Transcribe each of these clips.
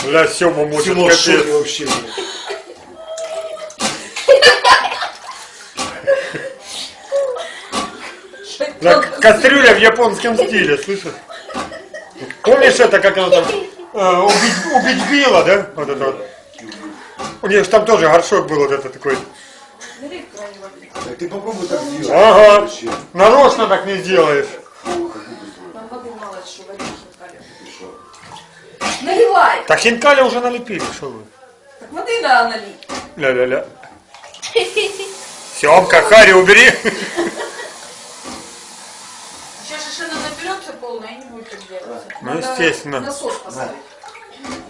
Бля, Сёма мучит Сема в шоке капец. вообще, блядь. Бля, кастрюля в японском стиле, слышишь? Помнишь это, как оно там, убить Билла, да? Вот это вот. У них там тоже горшок был вот это такой. Так ты попробуй так сделать. Ага, Вообще. нарочно так не сделаешь. Там воды мало, что водить хинкали. Наливай! Так хинкали уже налепили, что вы? Так воды надо налить. Ля-ля-ля. Сёмка, Харри, убери. Сейчас шишина наберется полная и не будет так делать. Ну, Надо естественно. насос поставить.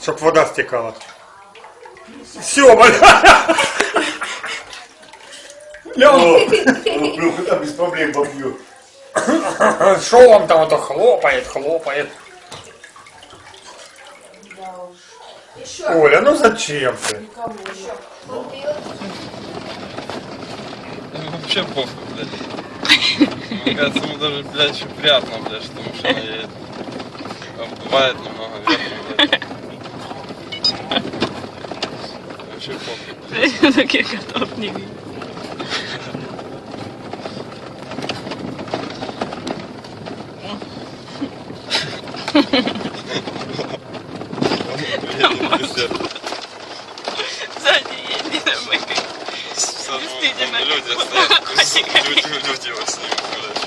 Чтоб вода стекала. Сёма! Ля, Ну, это без проблем побьет. шо он там это хлопает, хлопает. Да уж. Еще Оля, ну зачем ты? никого еще. Вообще похуй, блядь. Мне кажется, ему даже, блядь, еще приятно, блядь, что машина едет. Обдувает немного ветром, блядь. Вообще похуй. Я таких котов не видел. Едет пиздец. Сзади едет, а мы как Действительно, люди стоят, люди его снимут, блядь.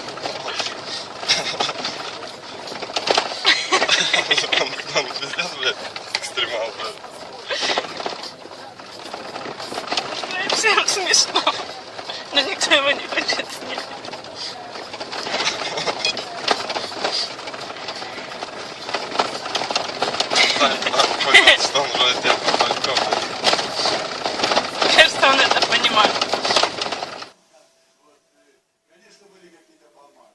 Он пиздец, блядь, экстремал, блядь. всем смешно. Но никто его не хочет снять. Что он вроде тебя по-большому. Кажется, он это понимает. Конечно, были какие-то помарки.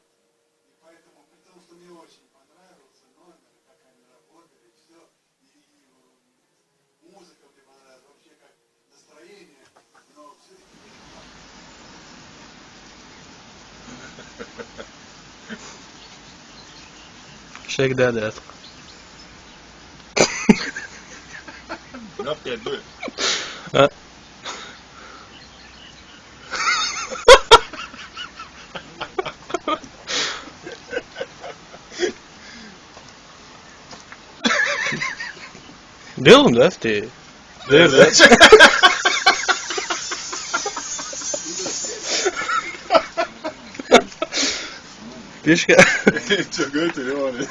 И поэтому, при том, что мне очень понравился номер, как они работали, все, и музыка мне понравилась, вообще как настроение, но все-таки Shake that ass. Опять дует. А? Делом, да, ты? Да. Пишка. Че, говорите, Леон?